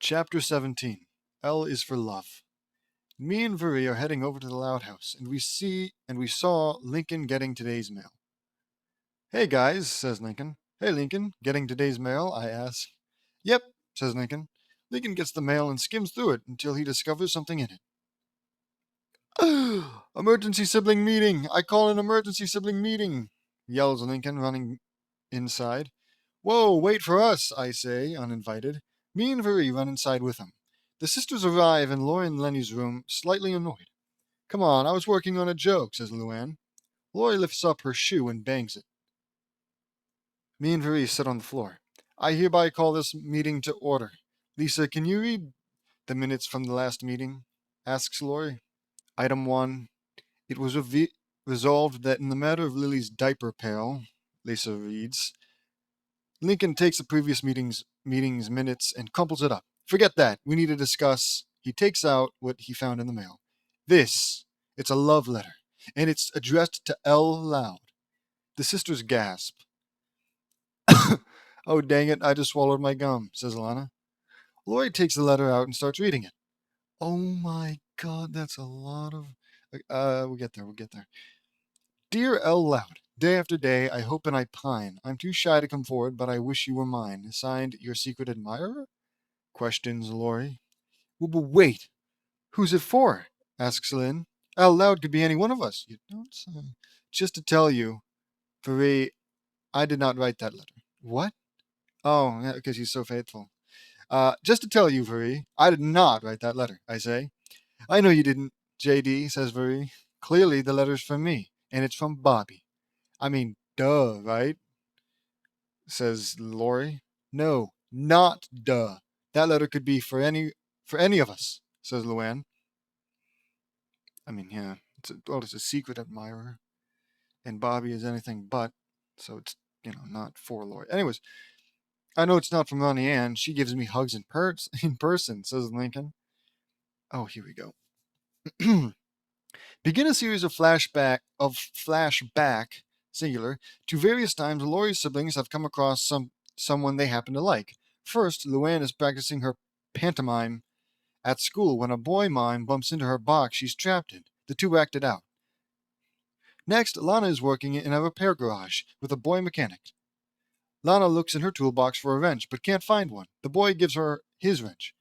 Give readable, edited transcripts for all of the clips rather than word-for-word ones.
Chapter 17. L is for Love. Me and Vuri are heading over to the Loud House, and we saw Lincoln getting today's mail. Hey guys, says Lincoln. Hey Lincoln, getting today's mail? I ask. Yep, says Lincoln. Lincoln gets the mail and skims through it until he discovers something in it. Emergency sibling meeting! I call an emergency sibling meeting! Yells Lincoln, running inside. Whoa, wait for us, I say, uninvited. Me and Vuri run inside with him. The sisters arrive in Lori and Lenny's room, slightly annoyed. Come on, I was working on a joke, says Luann. Lori lifts up her shoe and bangs it. Me and Vuri sit on the floor. I hereby call this meeting to order. Lisa, can you read the minutes from the last meeting? Asks Lori. Item 1. It was resolved that in the matter of Lily's diaper pail, Lisa reads, Lincoln takes the previous meeting's minutes and crumples it up. Forget that. We need to discuss. He takes out what he found in the mail. It's a love letter, and it's addressed to L. Loud. The sisters gasp. Oh, dang it, I just swallowed my gum, says Lana. Lori takes the letter out and starts reading it. Oh my God, that's a lot of... we'll get there. Dear L. Loud, day after day, I hope and I pine. I'm too shy to come forward, but I wish you were mine. Signed, your secret admirer? Questions Lori. Well, but wait, who's it for? Asks Lynn. L. Loud could be any one of us. You don't say. Just to tell you, Marie, I did not write that letter. What? Oh, yeah, because he's so faithful. Just to tell you, Marie, I did not write that letter, I say. I know you didn't, JD, says Marie. Clearly the letter's from me, and it's from Bobby. I mean, duh, right? Says Lori. No, not duh. That letter could be for any of us, says Luann. I mean, yeah, it's a secret admirer, and Bobby is anything but, so it's, not for Lori. Anyways, I know it's not from Ronnie Ann. She gives me hugs in person, says Lincoln. Oh, here we go. Begin a series of flashback, singular, to various times Laurie's siblings have come across someone they happen to like. First, Luann is practicing her pantomime at school when a boy mime bumps into her box she's trapped in. The two act it out. Next, Lana is working in a repair garage with a boy mechanic. Lana looks in her toolbox for a wrench, but can't find one. The boy gives her his wrench.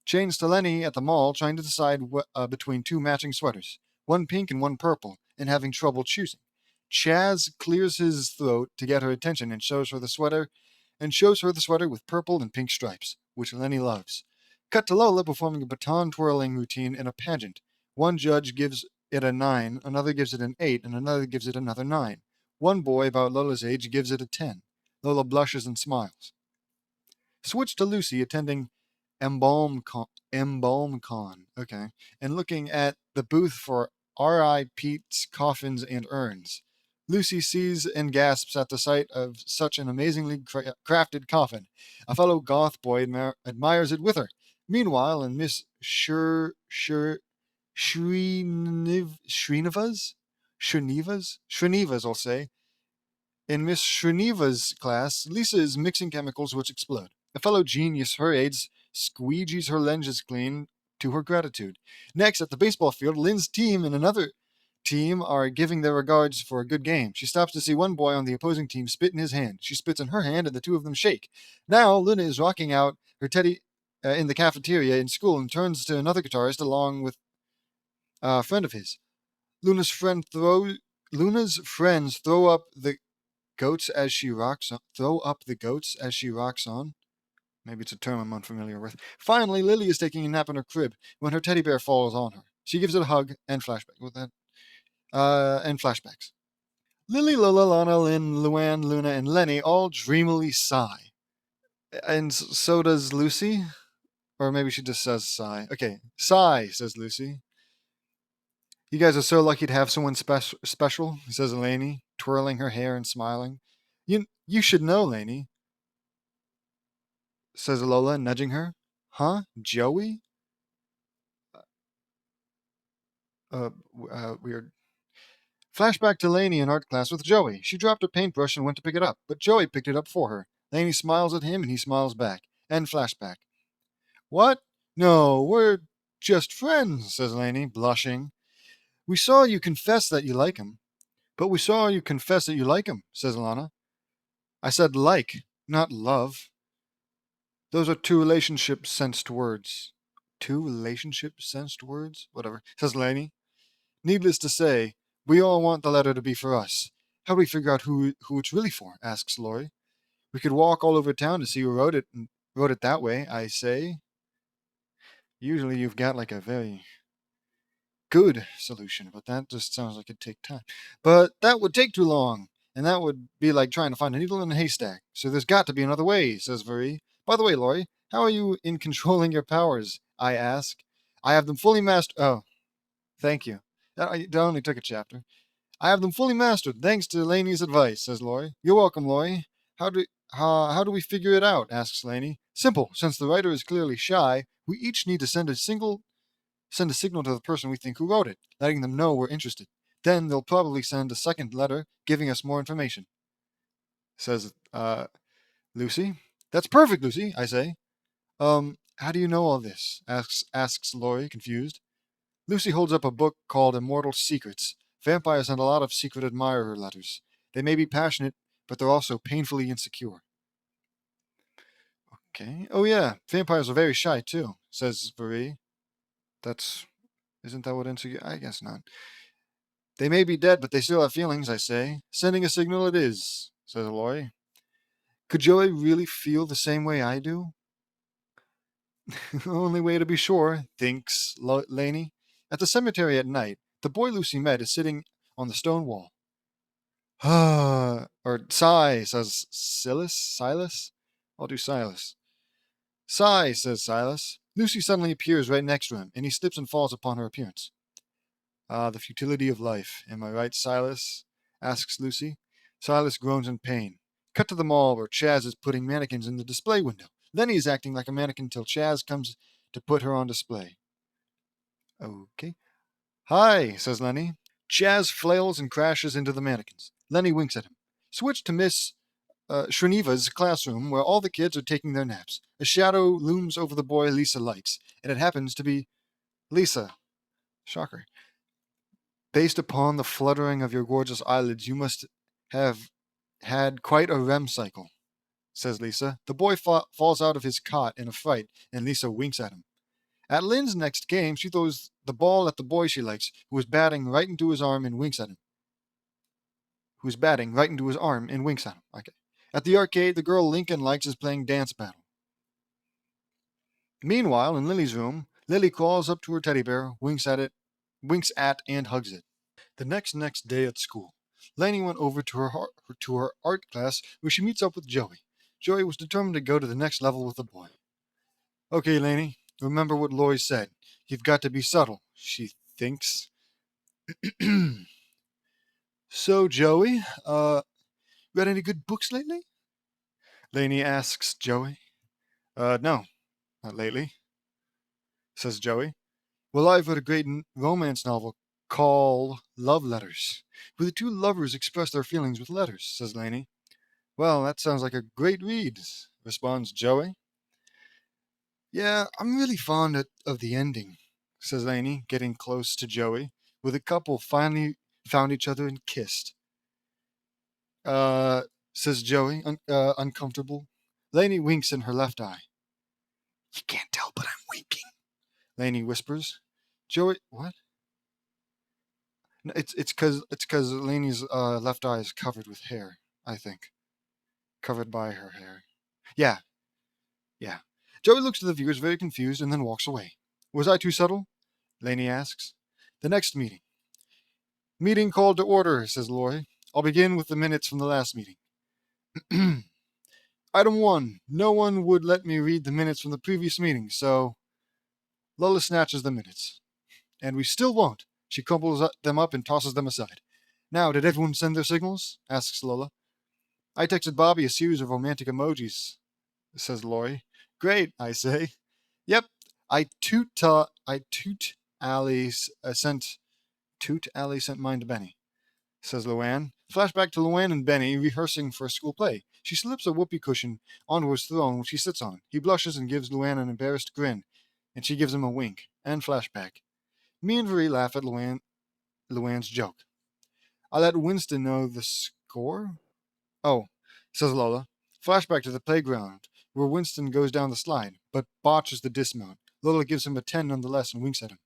Chains to Lenny at the mall trying to decide between two matching sweaters, one pink and one purple, and having trouble choosing. Chaz clears his throat to get her attention and shows her the sweater with purple and pink stripes, which Lenny loves. Cut to Lola performing a baton twirling routine in a pageant. One judge gives it a 9, another gives it an 8, and another gives it another 9. One boy about Lola's age gives it a 10. Lola blushes and smiles. Switch to Lucy attending Embalm Con, okay, and looking at the booth for R.I. Pete's coffins and urns. Lucy sees and gasps at the sight of such an amazingly crafted coffin. A fellow goth boy admires it with her. Meanwhile, in Miss Shrinivas, I'll say. In Miss Shriniva's class, Lisa is mixing chemicals which explode. A fellow genius her aides squeegees her lenses clean to her gratitude. Next, at the baseball field, Lynn's team and another team are giving their regards for a good game. She stops to see one boy on the opposing team spit in his hand. She spits in her hand, and the two of them shake. Now, Luna is rocking out her teddy in the cafeteria in school and turns to another guitarist along with a friend of his. Luna's friends throw up the goats as she rocks on. Throw up the goats as she rocks on. Maybe it's a term I'm unfamiliar with. Finally, Lily is taking a nap in her crib when her teddy bear falls on her. She gives it a hug and flashbacks. Lily, Lola, Lana, Lynn, Luann, Luna, and Lenny all dreamily sigh. And so does Lucy? Or maybe she just says sigh. Okay, sigh, says Lucy. You guys are so lucky to have someone special, says Lainey, twirling her hair and smiling. You should know, Lainey, says Lola, nudging her. Huh? Joey? Weird. Flashback to Lainey in art class with Joey. She dropped her paintbrush and went to pick it up, but Joey picked it up for her. Lainey smiles at him and he smiles back. And flashback. What? No, we're just friends, says Laney, blushing. We saw you confess that you like him. But we saw you confess that you like him, says Alana. I said like, not love. Those are two relationship sensed words. Two relationship sensed words? Whatever, says Laney. Needless to say, we all want the letter to be for us. How do we figure out who it's really for? Asks Laurie. We could walk all over town to see who wrote it and wrote it that way, I say. Usually you've got like a very good solution, but that just sounds like it'd take time. But that would take too long, and that would be like trying to find a needle in a haystack. So there's got to be another way, says Marie. By the way, Laurie, how are you in controlling your powers? I ask. I have them fully mastered. Oh, thank you. That only took a chapter. I have them fully mastered, thanks to Laney's advice, says Laurie. You're welcome, Laurie. How do we figure it out? Asks Laney. Simple. Since the writer is clearly shy, we each need to send a signal to the person we think who wrote it, letting them know we're interested. Then they'll probably send a second letter giving us more information, says Lucy. That's perfect, Lucy, I say. How do you know all this? asks Laurie, confused. Lucy holds up a book called Immortal Secrets. Vampires send a lot of secret admirer letters. They may be passionate, but they're also painfully insecure. Okay. Oh yeah, vampires are very shy too, says Marie. Isn't that what insecure? I guess not. They may be dead, but they still have feelings, I say. Sending a signal it is, says Laurie. Could Joey really feel the same way I do? Only way to be sure, thinks Laney. At the cemetery at night, the boy Lucy met is sitting on the stone wall. Or sigh, says Silas? I'll do Silas. Sigh, says Silas. Lucy suddenly appears right next to him, and he slips and falls upon her appearance. Ah, the futility of life. Am I right, Silas? Asks Lucy. Silas groans in pain. Cut to the mall where Chaz is putting mannequins in the display window. Lenny is acting like a mannequin till Chaz comes to put her on display. Okay. Hi, says Lenny. Chaz flails and crashes into the mannequins. Lenny winks at him. Switch to Miss Shriniva's classroom where all the kids are taking their naps. A shadow looms over the boy Lisa likes, and it happens to be Lisa. Shocker. Based upon the fluttering of your gorgeous eyelids, you must have had quite a REM cycle, says Lisa. The boy falls out of his cot in a fright, and Lisa winks at him. At Lynn's next game, she throws the ball at the boy she likes, who is batting right into his arm and winks at him. Okay. At the arcade, the girl Lincoln likes is playing Dance Battle. Meanwhile, in Lily's room, Lily crawls up to her teddy bear, winks at and hugs it. The next day at school, Laney went over to her art class where she meets up with Joey. Joey was determined to go to the next level with the boy. Okay, Laney, remember what Laurie said. You've got to be subtle, she thinks. So, Joey, read any good books lately? Laney asks Joey. No, not lately, says Joey. Well, I've read a great romance novel called Love Letters, where the two lovers express their feelings with letters, says Laney. Well, that sounds like a great read, responds Joey. Yeah, I'm really fond of the ending, says Laney, getting close to Joey, where the couple finally found each other and kissed. Uh, says Joey, uncomfortable. Laney winks in her left eye. You can't tell, but I'm winking, Laney whispers. Joey, what? No, it's because Laney's left eye is covered with hair, I think. Covered by her hair. Yeah, yeah. Joey looks at the viewers very confused and then walks away. Was I too subtle? Laney asks. The next meeting. Meeting called to order, says Laurie. I'll begin with the minutes from the last meeting. Item 1. No one would let me read the minutes from the previous meeting, so Lola snatches the minutes. And we still won't. She crumples them up and tosses them aside. Now, did everyone send their signals? Asks Lola. I texted Bobby a series of romantic emojis, says Laurie. Great, I say. Yep, Allie sent mine to Benny, says Luann. Flashback to Luann and Benny rehearsing for a school play. She slips a whoopee cushion onto his throne, which he sits on. He blushes and gives Luann an embarrassed grin, and she gives him a wink. And flashback. Me and Marie laugh at Luann's joke. I let Winston know the score? Oh, says Lola. Flashback to the playground, where Winston goes down the slide, but botches the dismount. Lola gives him a 10 nonetheless and winks at him.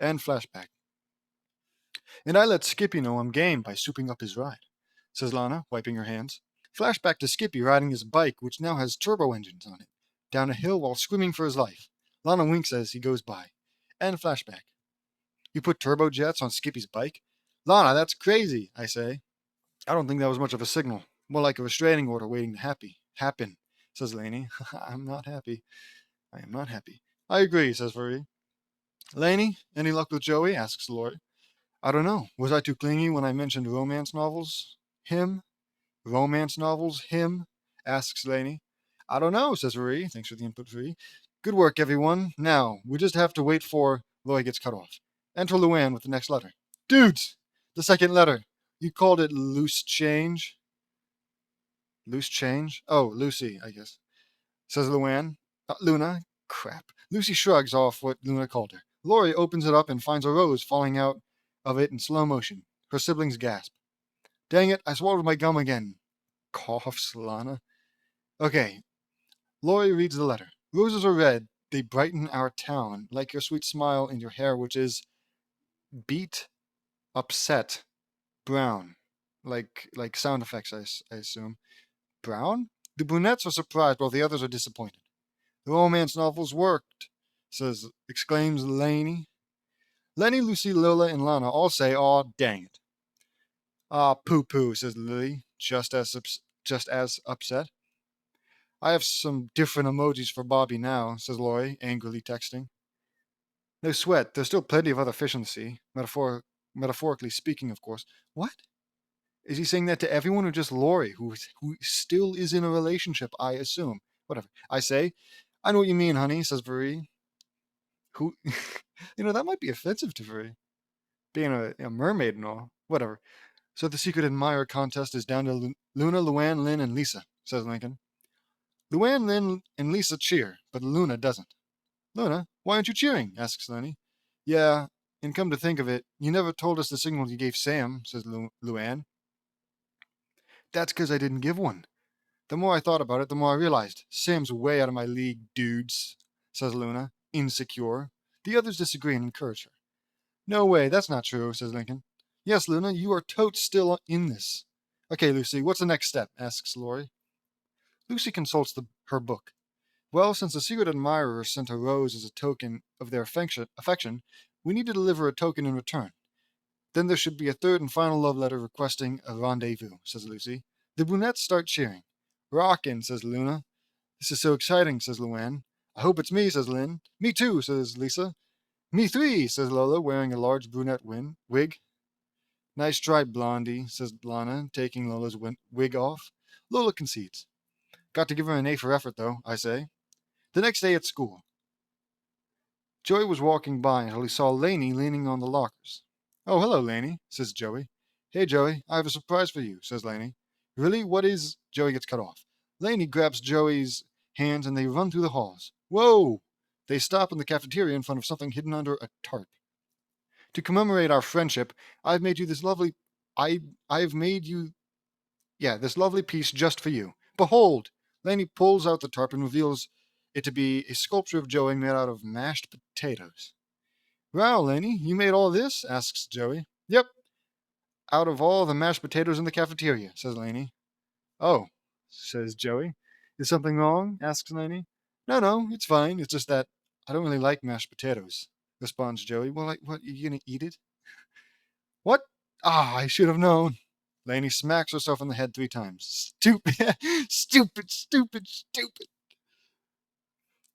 And flashback. And I let Skippy know I'm game by souping up his ride, says Lana, wiping her hands. Flashback to Skippy riding his bike, which now has turbo engines on it, down a hill while screaming for his life. Lana winks as he goes by. And flashback. You put turbojets on Skippy's bike? Lana, that's crazy, I say. I don't think that was much of a signal. More like a restraining order waiting to happen, says Lainey. I'm not happy. I am not happy. I agree, says Marie. Lainey, any luck with Joey? Asks Lori. I don't know. Was I too clingy when I mentioned romance novels? Him? Romance novels? Him? Asks Lainey. I don't know, says Marie. Thanks for the input, Marie. Good work, everyone. Now, we just have to wait for... Lori gets cut off. Enter Luann with the next letter. Dudes! The second letter. You called it loose change? Loose change? Oh, Lucy, I guess. Says Luann. Luna? Crap. Lucy shrugs off what Luna called her. Lori opens it up and finds a rose falling out of it in slow motion. Her siblings gasp. Dang it, I swallowed my gum again. Coughs Lana. Okay. Lori reads the letter. Roses are red. They brighten our town, like your sweet smile and your hair, which is beat, upset, brown. Like sound effects, I assume. Brown? The brunettes are surprised while the others are disappointed. The romance novels worked, exclaims Lainey. Lenny, Lucy, Lola, and Lana all say, aw, dang it. Ah, poo-poo, says Lily, just as upset. I have some different emojis for Bobby now, says Lori, angrily texting. No sweat, there's still plenty of other fish in the sea, metaphorically speaking, of course. What? Is he saying that to everyone or just Lori, who still is in a relationship, I assume? Whatever. I say, I know what you mean, honey, says Marie. Who, that might be offensive to Marie. Being a mermaid and all. Whatever. So the secret admirer contest is down to Luna, Luann, Lynn, and Lisa, says Lincoln. Luann, Lynn, and Lisa cheer, but Luna doesn't. Luna, why aren't you cheering? Asks Lenny. Yeah, and come to think of it, you never told us the signal you gave Sam, says Luann. That's because I didn't give one. The more I thought about it, the more I realized. Sam's way out of my league, dudes, says Luna, insecure. The others disagree and encourage her. No way, that's not true, says Lincoln. Yes, Luna, you are totes still in this. Okay, Lucy, what's the next step? Asks Lori. Lucy consults her book. Well, since the secret admirer sent a rose as a token of their affection, we need to deliver a token in return. Then there should be a third and final love letter requesting a rendezvous, says Lucy. The brunettes start cheering. Rockin', says Luna. This is so exciting, says Luann. I hope it's me, says Lynn. Me too, says Lisa. Me three, says Lola, wearing a large brunette wig. Nice try, Blondie, says Lana, taking Lola's wig off. Lola concedes. Got to give her an A for effort, though, I say. The next day at school. Joey was walking by until he saw Lainey leaning on the lockers. Oh, hello, Lainey, says Joey. Hey, Joey, I have a surprise for you, says Lainey. Really? What is... Joey gets cut off. Lainey grabs Joey's hands and they run through the halls. Whoa! They stop in the cafeteria in front of something hidden under a tarp. To commemorate our friendship, I've made you this lovely... I've made you... Yeah, this lovely piece just for you. Behold! Lainey pulls out the tarp and reveals it to be a sculpture of Joey made out of mashed potatoes. Wow, Lainey, you made all this? Asks Joey. Yep. Out of all the mashed potatoes in the cafeteria, says Lainey. Oh, says Joey. Is something wrong? Asks Lainey. No, it's fine. It's just that I don't really like mashed potatoes, responds Joey. Well, what, are you going to eat it? What? Ah, I should have known. Lainey smacks herself on the head 3 times. Stupid, stupid.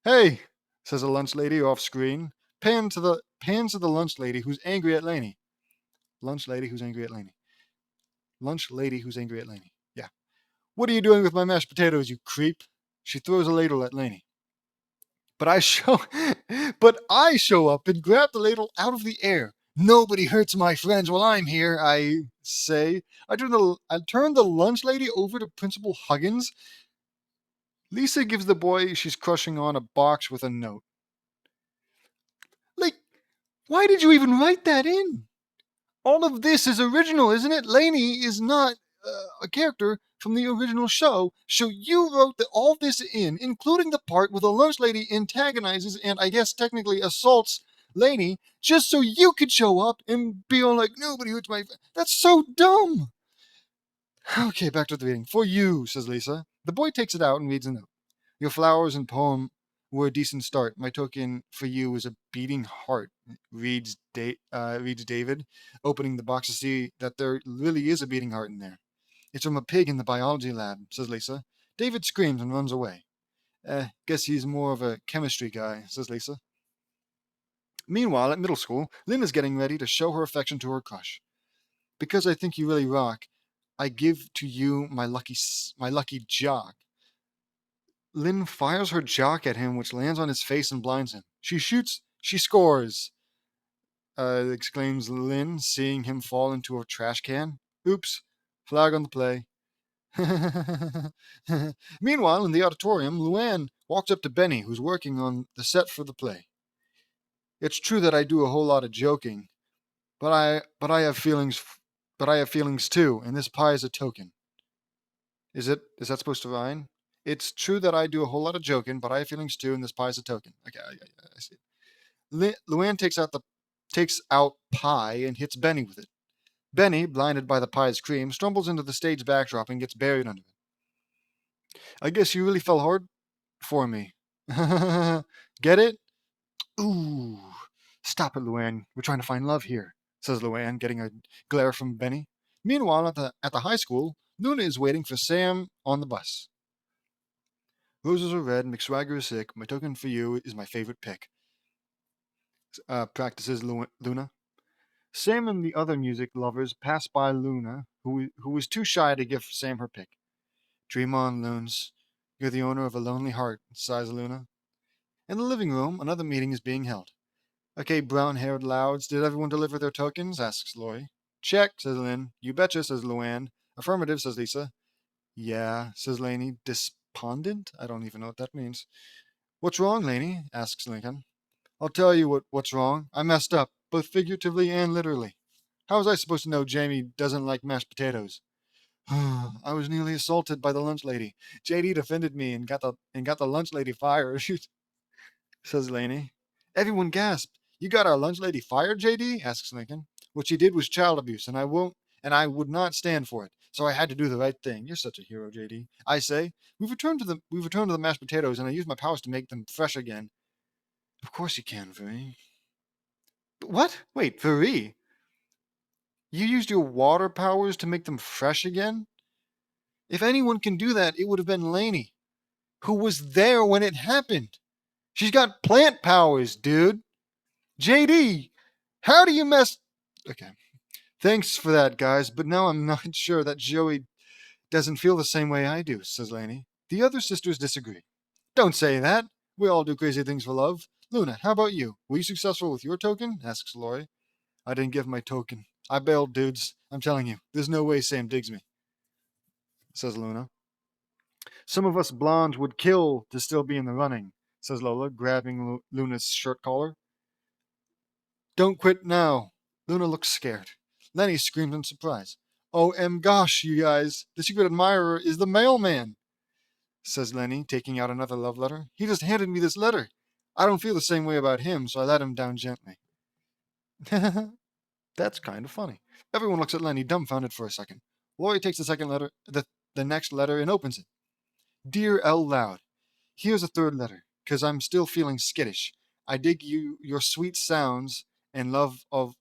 Hey, says a lunch lady off screen. Pans to the lunch lady who's angry at Lainey. Lunch lady who's angry at Lainey. Yeah. What are you doing with my mashed potatoes, you creep? She throws a ladle at Lainey. But I show up and grab the ladle out of the air. Nobody hurts my friends while I'm here, say I turned the lunch lady over to Principal Huggins? Lisa gives the boy she's crushing on a box with a note. Like, why did you even write that in? All of this is original, isn't it? Lainey is not a character from the original show, so you wrote all this in, including the part where the lunch lady antagonizes and I guess technically assaults Lainey, just so you could show up and be all like, nobody hurts my... That's so dumb! Okay, back to the reading. For you, says Lisa. The boy takes it out and reads a note. Your flowers and poem were a decent start. My token for you is a beating heart, reads David, opening the box to see that there really is a beating heart in there. It's from a pig in the biology lab, says Lisa. David screams and runs away. Guess he's more of a chemistry guy, says Lisa. Meanwhile, at middle school, Lynn is getting ready to show her affection to her crush. Because I think you really rock, I give to you my lucky jock. Lynn fires her jock at him, which lands on his face and blinds him. She shoots. She scores, exclaims Lynn, seeing him fall into a trash can. Oops. Flag on the play. Meanwhile, in the auditorium, Luann walks up to Benny, who's working on the set for the play. It's true that I do a whole lot of joking, but I have feelings. But I have feelings too, and this pie is a token. Is that supposed to rhyme? It's true that I do a whole lot of joking, but I have feelings too, and this pie is a token. Okay, I see. Luann takes out pie and hits Benny with it. Benny, blinded by the pie's cream, stumbles into the stage backdrop and gets buried under it. I guess you really fell hard for me. Get it? Ooh. Stop it, Luann. We're trying to find love here, says Luann, getting a glare from Benny. Meanwhile, at the high school, Luna is waiting for Sam on the bus. Roses are red, McSwagger is sick. My token for you is my favorite pick. Practices Luna. Sam and the other music lovers pass by Luna, who was too shy to give Sam her pick. Dream on, Loons. You're the owner of a lonely heart, sighs Luna. In the living room, another meeting is being held. Okay, brown-haired louds, did everyone deliver their tokens? Asks Lori. Check, says Lynn. You betcha, says Luann. Affirmative, says Lisa. Yeah, says Lainey. Despondent? I don't even know what that means. What's wrong, Lainey? Asks Lincoln. I'll tell you what's wrong. I messed up, both figuratively and literally. How was I supposed to know Jamie doesn't like mashed potatoes? I was nearly assaulted by the lunch lady. JD defended me and got the lunch lady fired, says Lainey. Everyone gasped. You got our lunch lady fired, JD? Asks Lincoln. What she did was child abuse, and I would not stand for it. So I had to do the right thing. You're such a hero, JD. I say, we've returned to the mashed potatoes, and I used my powers to make them fresh again. Of course you can, Viri. What? Wait, Viri? You used your water powers to make them fresh again? If anyone can do that, it would have been Lainey, who was there when it happened. She's got plant powers, dude. JD, how do you mess... Okay. Thanks for that, guys, but now I'm not sure that Joey doesn't feel the same way I do, says Lainey. The other sisters disagree. Don't say that. We all do crazy things for love. Luna, how about you? Were you successful with your token? Asks Lori. I didn't give my token. I bailed, dudes. I'm telling you, there's no way Sam digs me, says Luna. Some of us blondes would kill to still be in the running, says Lola, grabbing Luna's shirt collar. Don't quit now. Luna looks scared. Lenny screams in surprise. Gosh, you guys, the secret admirer is the mailman, says Lenny, taking out another love letter. He just handed me this letter. I don't feel the same way about him, so I let him down gently. That's kind of funny. Everyone looks at Lenny dumbfounded for a second. Lori takes the next letter and opens it. Dear L. Loud, here's a third letter, 'cause I'm still feeling skittish. I dig your sweet sounds and love of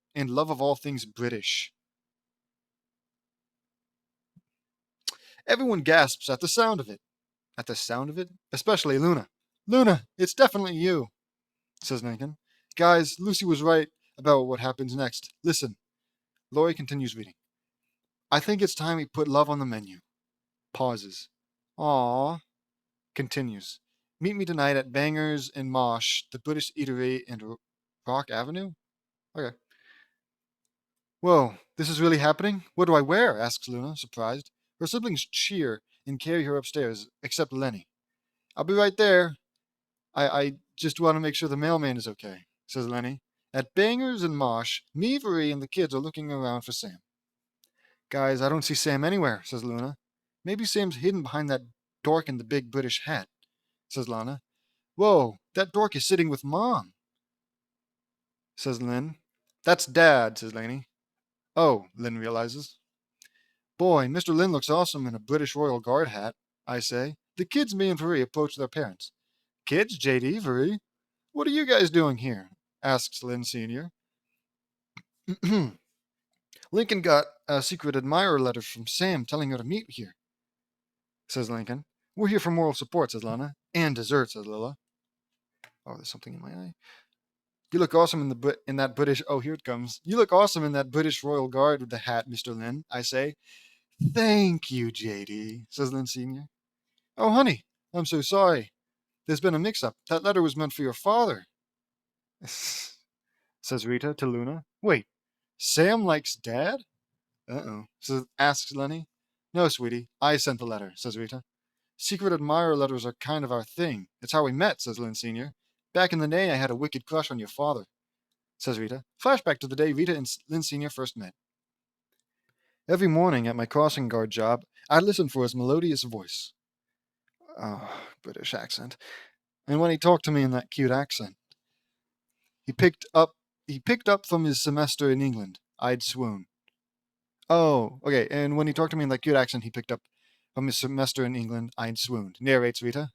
all things British. Everyone gasps at the sound of it. At the sound of it? Especially Luna. Luna, it's definitely you, says Lincoln. Guys, Lucy was right about what happens next. Listen. Lori continues reading. I think it's time we put love on the menu. Pauses. Aww. Continues. Meet me tonight at Bangers and Mosh, the British Eatery in Rock Avenue? Okay. Whoa, this is really happening? What do I wear? Asks Luna, surprised. Her siblings cheer and carry her upstairs, except Lenny. I'll be right there. I just want to make sure the mailman is okay, says Lenny. At Bangers and Mosh, me, Marie, and the kids are looking around for Sam. Guys, I don't see Sam anywhere, says Luna. Maybe Sam's hidden behind that dork in the big British hat, says Lana. Whoa, that dork is sitting with Mom, says Lynn. That's Dad, says Laney. Oh, Lynn realizes. Boy, Mr. Lynn looks awesome in a British Royal Guard hat, I say. The kids, me and Marie, approach their parents. Kids, JD, Marie, what are you guys doing here? Asks Lynn Sr. Lincoln got a secret admirer letter from Sam telling her to meet here, says Lincoln. We're here for moral support, says Lana. And dessert, says Lilla. Oh, there's something in my eye. You look awesome in that British... Oh, here it comes. You look awesome in that British Royal Guard with the hat, Mr. Lynn, I say. Thank you, JD, says Lynn Sr. Oh, honey, I'm so sorry. There's been a mix-up. That letter was meant for your father, says Rita to Luna. Wait, Sam likes Dad? Uh-oh, asks Lenny. No, sweetie, I sent the letter, says Rita. Secret admirer letters are kind of our thing. It's how we met, says Lynn Sr. Back in the day, I had a wicked crush on your father, says Rita. Flashback to the day Rita and Lynn Sr. first met. Every morning at my crossing guard job, I'd listen for his melodious voice. Oh, British accent. And when he talked to me in that cute accent, he picked up from his semester in England, I'd swoon. Oh, okay, and when he talked to me in that cute accent he picked up from his semester in England, I'd swooned, narrates Rita.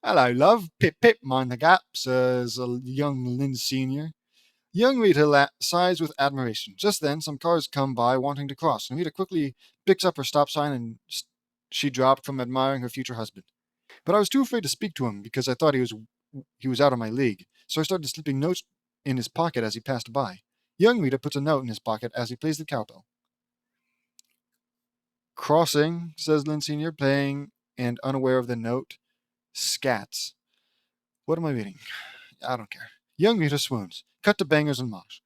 Hello, love. Pip, pip, mind the gap, says a young Lynn Sr. Young Rita sighs with admiration. Just then, some cars come by wanting to cross, and Rita quickly picks up her stop sign and she dropped from admiring her future husband. But I was too afraid to speak to him because I thought he was out of my league, so I started slipping notes in his pocket as he passed by. Young Rita puts a note in his pocket as he plays the cowbell. Crossing, says Lynn Sr., playing and unaware of the note. Scats. What am I reading? I don't care. Young Rita swoons. Cut to Bangers and Mosh.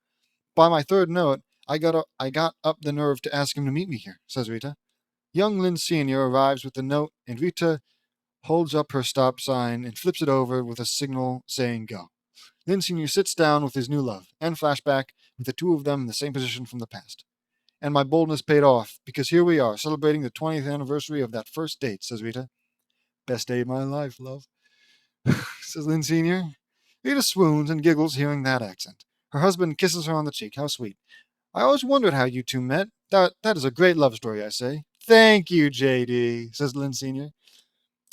By my third note, I got up the nerve to ask him to meet me here, says Rita. Young Lynn Sr. arrives with the note, and Rita holds up her stop sign and flips it over with a signal saying go. Lynn Sr. sits down with his new love, and flashback with the two of them in the same position from the past. And my boldness paid off, because here we are, celebrating the 20th anniversary of that first date, says Rita. Best day of my life, love, says Lynn Sr. Rita swoons and giggles hearing that accent. Her husband kisses her on the cheek. How sweet. I always wondered how you two met. That is a great love story, I say. Thank you, JD, says Lynn Sr.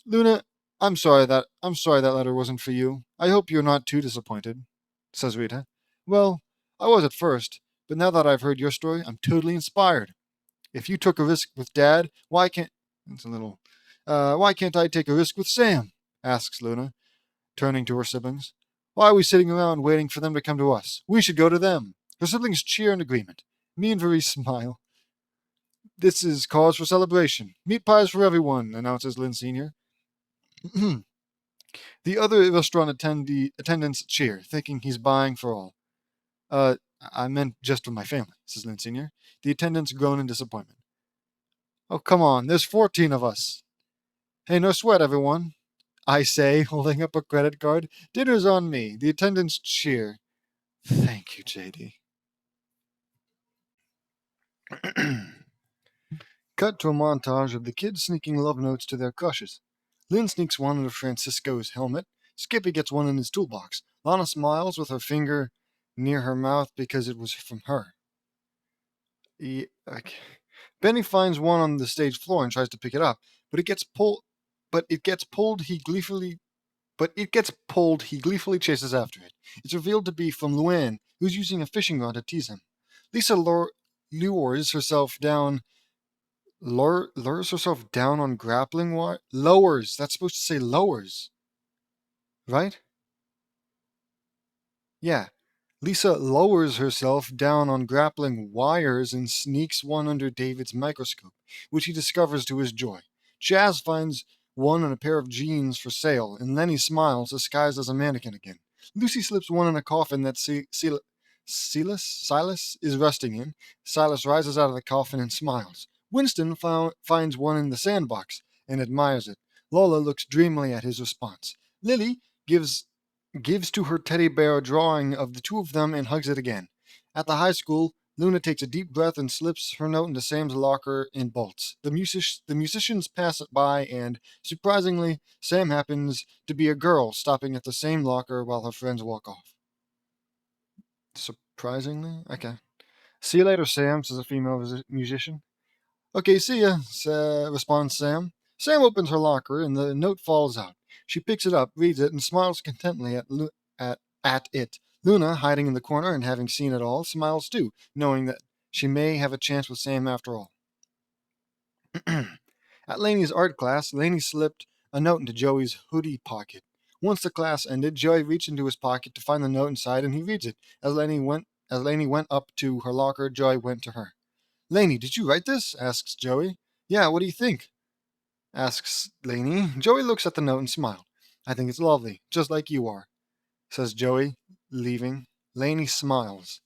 Luna, I'm sorry that letter wasn't for you. I hope you're not too disappointed, says Rita. Well, I was at first, but now that I've heard your story, I'm totally inspired. If you took a risk with Dad, why can't I take a risk with Sam? Asks Luna, turning to her siblings. Why are we sitting around waiting for them to come to us? We should go to them. Her siblings cheer in agreement. Me and Marie smile. This is cause for celebration. Meat pies for everyone, announces Lynn Sr. The other restaurant attendants cheer, thinking he's buying for all. I meant just for my family, says Lynn Sr. The attendants groan in disappointment. Oh, come on, there's 14 of us. Hey, no sweat, everyone, I say, holding up a credit card. Dinner's on me. The attendants cheer. Thank you, JD. Cut to a montage of the kids sneaking love notes to their crushes. Lynn sneaks one into Francisco's helmet. Skippy gets one in his toolbox. Lana smiles with her finger near her mouth because it was from her. Okay. Benny finds one on the stage floor and tries to pick it up, but it gets pulled. He gleefully chases after it. It's revealed to be from Luann, who's using a fishing rod to tease him. Lisa lures herself down on grappling wire. Lowers. That's supposed to say lowers, right? Yeah. Lisa lowers herself down on grappling wires and sneaks one under David's microscope, which he discovers to his joy. Jazz finds one in a pair of jeans for sale, and Lenny smiles, disguised as a mannequin again. Lucy slips one in a coffin that Silas is resting in. Silas rises out of the coffin and smiles. Winston finds one in the sandbox and admires it. Lola looks dreamily at his response. Lily gives to her teddy bear a drawing of the two of them and hugs it again. At the high school, Luna takes a deep breath and slips her note into Sam's locker and bolts. The musicians pass it by, and, surprisingly, Sam happens to be a girl stopping at the same locker while her friends walk off. Surprisingly? Okay. See you later, Sam, says a female musician. Okay, see ya, responds Sam. Sam opens her locker, and the note falls out. She picks it up, reads it, and smiles contentedly at it. Luna, hiding in the corner and having seen it all, smiles too, knowing that she may have a chance with Sam after all. At Laney's art class, Laney slipped a note into Joey's hoodie pocket. Once the class ended, Joey reached into his pocket to find the note inside, and he reads it. As Laney went up to her locker, Joey went to her. Laney, did you write this? Asks Joey. Yeah, what do you think? Asks Laney. Joey looks at the note and smiled. I think it's lovely, just like you are, says Joey, leaving. Laney smiles.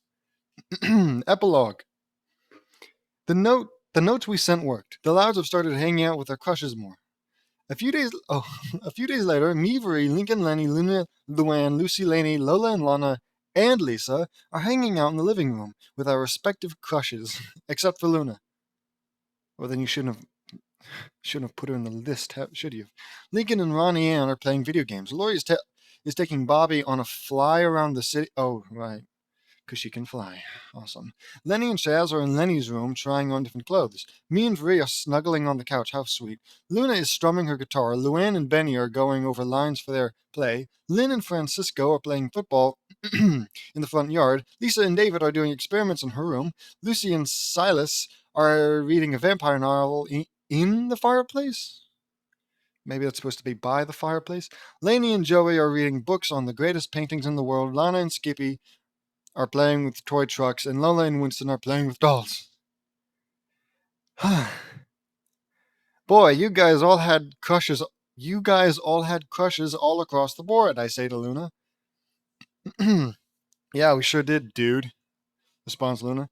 Epilogue. The notes we sent worked. The Louds have started hanging out with their crushes more. A few days later, Meavery, Lincoln, Lenny, Luna, Luann, Lucy, Laney, Lola, and Lana, and Lisa are hanging out in the living room with our respective crushes, except for Luna. Well, then you shouldn't have put her in the list, should you? Lincoln and Ronnie Ann are playing video games. Lori is taking Bobby on a fly around the city. Oh, right. Because she can fly. Awesome. Lenny and Chaz are in Lenny's room trying on different clothes. Me and Vri are snuggling on the couch. How sweet. Luna is strumming her guitar. Luann and Benny are going over lines for their play. Lynn and Francisco are playing football in the front yard. Lisa and David are doing experiments in her room. Lucy and Silas are reading a vampire novel in the fireplace? Maybe that's supposed to be by the fireplace. Laney and Joey are reading books on the greatest paintings in the world. Lana and Skippy are playing with toy trucks, and Lola and Winston are playing with dolls. Boy, you guys all had crushes. You guys all had crushes all across the board, I say to Luna. Yeah, we sure did, dude, responds Luna.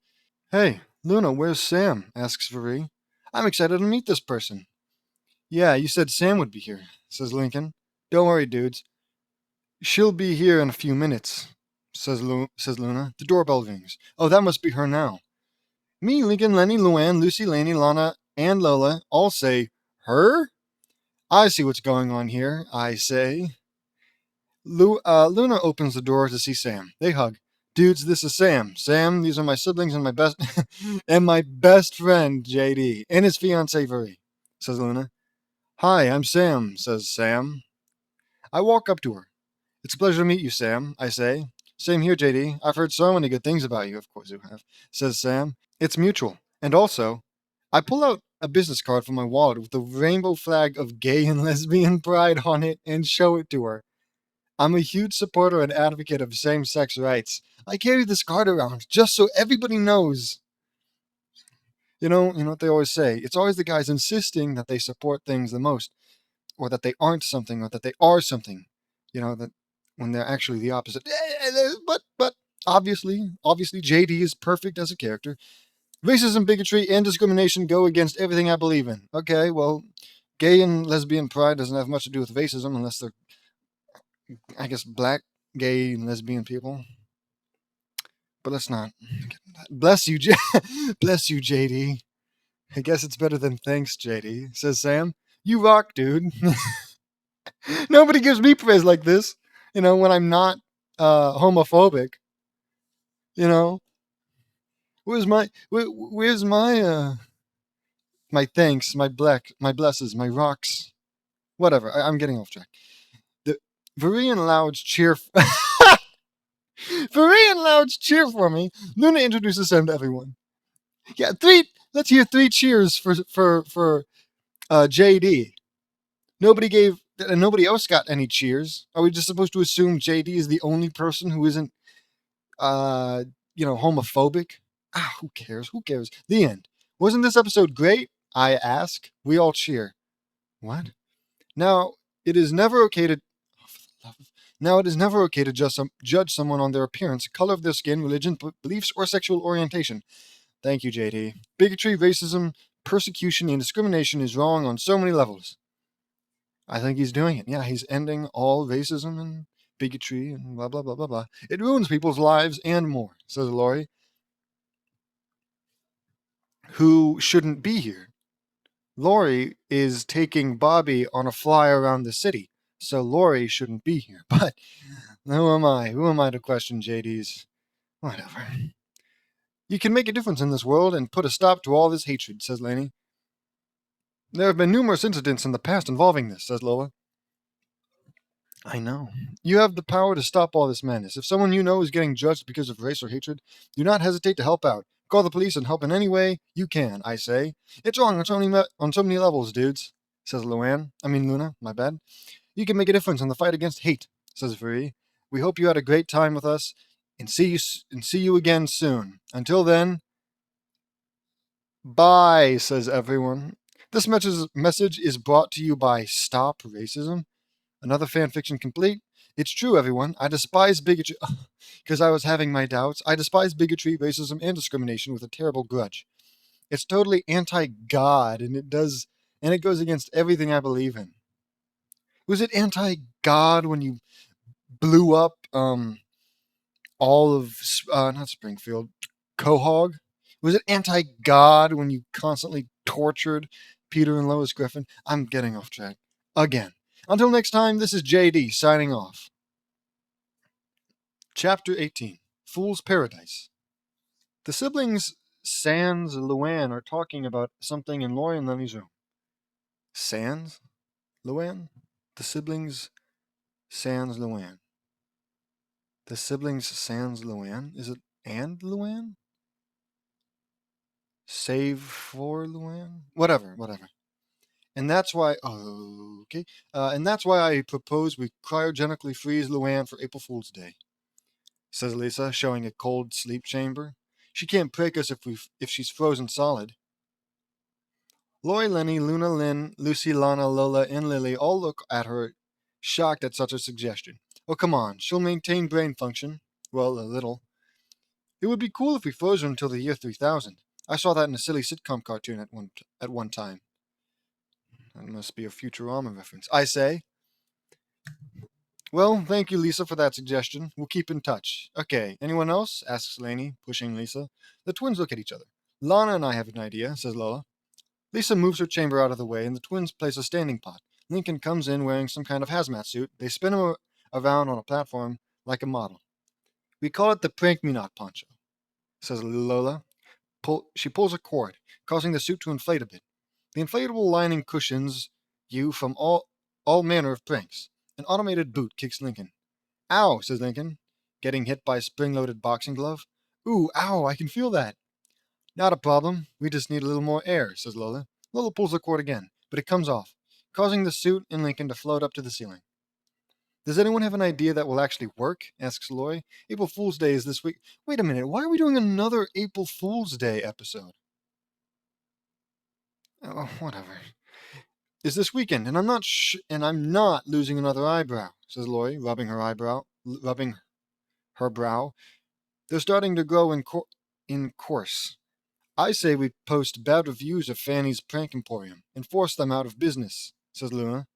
Hey, Luna, where's Sam? Asks Vri. I'm excited to meet this person. Yeah, you said Sam would be here, says Lincoln. Don't worry, dudes. She'll be here in a few minutes, says Luna. The doorbell rings. Oh, that must be her now. Me, Lincoln, Lenny, Luann, Lucy, Laney, Lana, and Lola all say, her? I see what's going on here, I say. Luna opens the door to see Sam. They hug. Dudes, this is Sam. Sam, these are my siblings and my best and my best friend, JD, and his fiancée, Vri, says Luna. Hi, I'm Sam, says Sam. I walk up to her. It's a pleasure to meet you, Sam, I say. Same here, JD. I've heard so many good things about you. Of course you have, says Sam. It's mutual. And also, I pull out a business card from my wallet with the rainbow flag of gay and lesbian pride on it and show it to her. I'm a huge supporter and advocate of same-sex rights. I carry this card around just so everybody knows. You know what they always say. It's always the guys insisting that they support things the most, or that they aren't something, or that they are something. That when they're actually the opposite. But obviously, JD is perfect as a character. Racism, bigotry, and discrimination go against everything I believe in. Okay, well, gay and lesbian pride doesn't have much to do with racism unless they're, I guess, black, gay, and lesbian people. But let's not. Bless you, bless you, JD. I guess it's better than thanks, JD, says Sam. You rock, dude. Nobody gives me praise like this, when I'm not homophobic. Where's my my thanks, my blesses, my rocks? Whatever, I'm getting off track. The Varian Louds cheer Varian Louds cheer for me. Luna introduces them to everyone. Yeah, let's hear 3 cheers for JD. Nobody else got any cheers. Are we just supposed to assume JD is the only person who isn't homophobic? Who cares? The end. Wasn't this episode great? I ask. We all cheer. What? Now, it is never okay to Now, it is never okay to judge someone on their appearance, color of their skin, religion, beliefs, or sexual orientation. Thank you, JD. Bigotry, racism, persecution, and discrimination is wrong on so many levels. I think he's doing it. Yeah, he's ending all racism and bigotry and blah, blah, blah, blah, blah. It ruins people's lives and more, says Laurie, who shouldn't be here. Laurie is taking Bobby on a fly around the city, so Laurie shouldn't be here. But who am I? Who am I to question JD's? Whatever. You can make a difference in this world and put a stop to all this hatred, says Laney. There have been numerous incidents in the past involving this, says Lola. I know. You have the power to stop all this madness. If someone you know is getting judged because of race or hatred, do not hesitate to help out. Call the police and help in any way you can, I say. It's wrong on so many levels, dudes, says Luna, my bad. You can make a difference in the fight against hate, says Free. We hope you had a great time with us and see you again soon. Until then, bye, says everyone. This message is brought to you by Stop Racism. Another fanfiction complete. It's true, everyone. I despise bigotry because I was having my doubts. I despise bigotry, racism, and discrimination with a terrible grudge. It's totally anti-God, and it goes against everything I believe in. Was it anti-God when you blew up all of not Springfield, Quahog? Was it anti-God when you constantly tortured Peter and Lois Griffin? I'm getting off track again. Until next time, this is JD signing off. Chapter 18, Fool's Paradise. The siblings Sans and Luann are talking about something in Laurie and Lenny's room. Sans? Luann? The siblings Sans Luann. The siblings Sans Luann? Is it and Luann? Save for Luann? Whatever. And that's why, and that's why I propose we cryogenically freeze Luann for April Fool's Day, says Lisa, showing a cold sleep chamber. She can't break us if she's frozen solid. Lori, Lenny, Luna, Lynn, Lucy, Lana, Lola, and Lily all look at her, shocked at such a suggestion. Oh, come on, she'll maintain brain function. Well, a little. It would be cool if we froze her until the year 3000. I saw that in a silly sitcom cartoon at one time. That must be a Futurama reference. I say. Well, thank you, Lisa, for that suggestion. We'll keep in touch. Okay, anyone else? Asks Lainey, pushing Lisa. The twins look at each other. Lana and I have an idea, says Lola. Lisa moves her chamber out of the way, and the twins place a standing pot. Lincoln comes in wearing some kind of hazmat suit. They spin him around on a platform like a model. We call it the Prank Me Not poncho, says Lola. She pulls a cord, causing the suit to inflate a bit. The inflatable lining cushions you from all manner of pranks. An automated boot kicks Lincoln. Ow, says Lincoln, getting hit by a spring-loaded boxing glove. Ooh, ow, I can feel that. Not a problem. We just need a little more air, says Lola. Lola pulls the cord again, but it comes off, causing the suit and Lincoln to float up to the ceiling. Does anyone have an idea that will actually work? Asks Lori. April Fool's Day is this week. Wait a minute, why are we doing another April Fool's Day episode? Oh, whatever. Is this weekend, and I'm not losing another eyebrow, says Lori, rubbing her brow. They're starting to grow in course. I say we post bad reviews of Fanny's Prank Emporium and force them out of business, says Luna.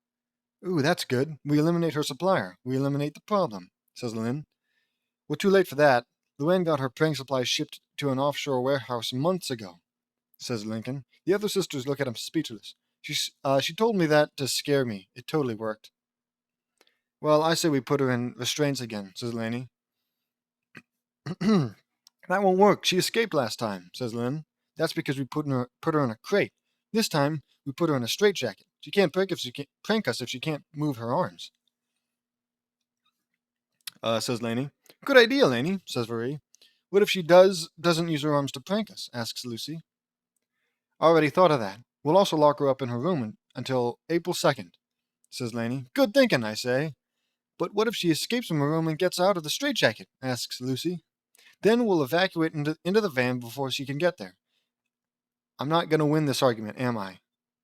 Ooh, that's good. We eliminate her supplier. We eliminate the problem, says Lynn. We're too late for that. Luann got her prank supplies shipped to an offshore warehouse months ago, says Lincoln. The other sisters look at him speechless. She told me that to scare me. It totally worked. Well, I say we put her in restraints again, says Laney. That won't work. She escaped last time, says Lynn. That's because we put her in a crate. This time, we put her in a straitjacket. She can't prank us if she can't move her arms. Says Laney. Good idea, Laney, says Marie. What if she doesn't use her arms to prank us? Asks Lucy. Already thought of that. We'll also lock her up in her room until April 2nd, says Laney. Good thinking, I say. But what if she escapes from her room and gets out of the straitjacket? Asks Lucy. Then we'll evacuate into the van before she can get there. I'm not going to win this argument, am I?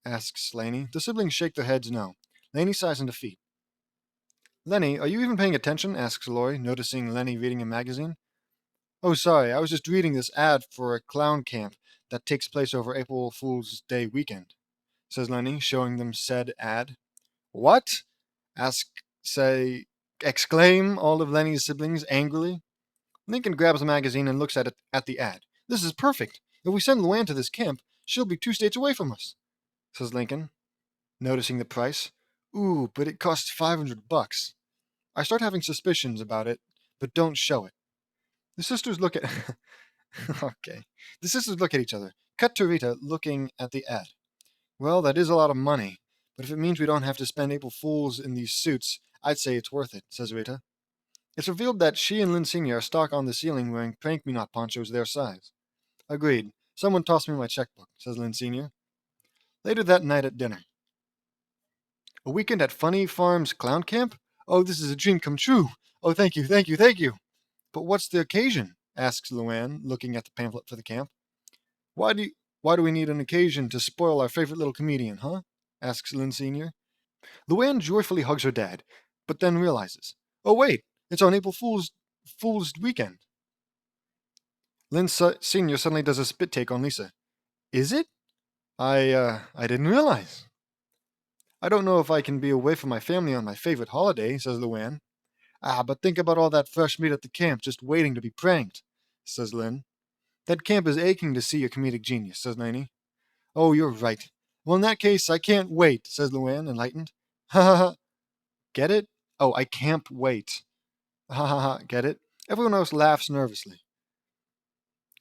Asks Laney. The siblings shake their heads no. Laney sighs in defeat. Lenny, are you even paying attention? Asks Lori, noticing Lenny reading a magazine. Oh, sorry, I was just reading this ad for a clown camp that takes place over April Fool's Day weekend, says Lenny, showing them said ad. What? Ask, say, exclaim all of Lenny's siblings angrily. Lincoln grabs the magazine and looks at the ad. This is perfect. If we send Luann to this camp, she'll be 2 states away from us, says Lincoln, noticing the price. Ooh, but it costs $500. I start having suspicions about it, but don't show it. The sisters look at okay. The sisters look at each other. Cut to Rita looking at the ad. Well, that is a lot of money, but if it means we don't have to spend April Fools in these suits, I'd say it's worth it, says Rita. It's revealed that she and Lynn Sr. are stuck on the ceiling wearing prank me not ponchos their size. Agreed. Someone tossed me my checkbook, says Lynn Sr. Later that night at dinner. A weekend at Funny Farms Clown Camp? Oh, this is a dream come true. Oh, thank you, thank you, thank you. But what's the occasion? Asks Luann, looking at the pamphlet for the camp. Why do we need an occasion to spoil our favorite little comedian, huh? Asks Lynn Sr. Luann joyfully hugs her dad, but then realizes, oh wait, it's on April Fool's weekend. Lynn Sr. suddenly does a spit take on Lisa. Is it? I didn't realize. I don't know if I can be away from my family on my favorite holiday, says Luann. Ah, but think about all that fresh meat at the camp just waiting to be pranked, says Lynn. That camp is aching to see your comedic genius, says Laney. Oh, you're right. Well, in that case, I can't wait, says Luann, enlightened. Ha ha ha. Get it? Oh, I can't wait. Ha ha ha. Get it? Everyone else laughs nervously.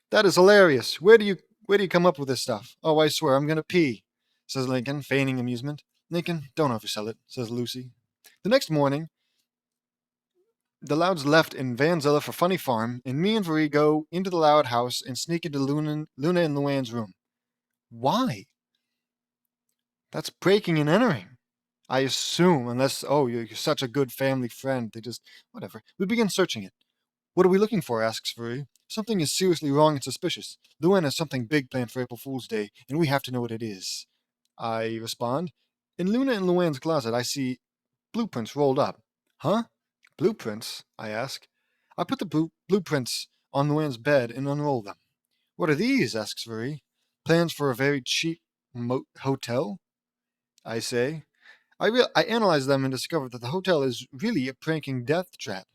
That is hilarious. Where do you come up with this stuff? Oh, I swear, I'm gonna pee, says Lincoln, feigning amusement. Lincoln, don't oversell it, says Lucy. The next morning, the Louds left in Vanzilla for Funny Farm, and me and Marie go into the Loud house and sneak into Luna and Luann's room. Why? That's breaking and entering. I assume, unless, oh, you're such a good family friend, they just, whatever. We begin searching it. What are we looking for? Asks Marie. Something is seriously wrong and suspicious. Luann has something big planned for April Fool's Day, and we have to know what it is. I respond. In Luna and Luann's closet, I see blueprints rolled up. Huh? Blueprints? I ask. I put the blueprints on Luann's bed and unroll them. What are these? Asks Marie. Plans for a very cheap hotel? I say. I analyze them and discover that the hotel is really a pranking death trap.